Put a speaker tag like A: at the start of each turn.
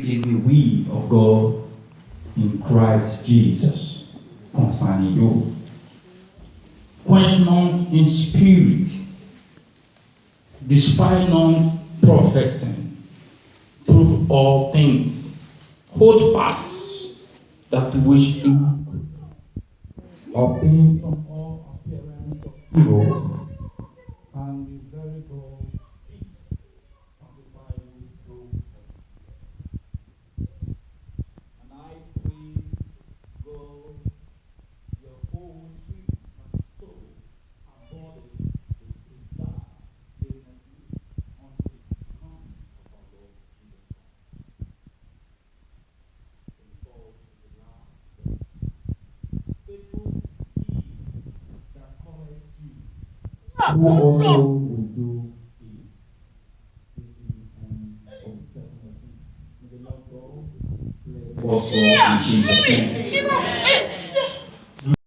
A: is the will of God in Christ Jesus concerning you. Quench not in spirit, despise not professing, prove all things, hold fast that which is good, obtain from all appearance of evil, and the very God sanctify you through. And I pray, God, your whole spirit and soul and body is preserved blamelessly unto the coming of our Lord Jesus Christ. And fall to the last verse. Faithful is he that calleth you, who also will do it. This is the end of the second lesson. May the Lord God bless us all in Jesus' name.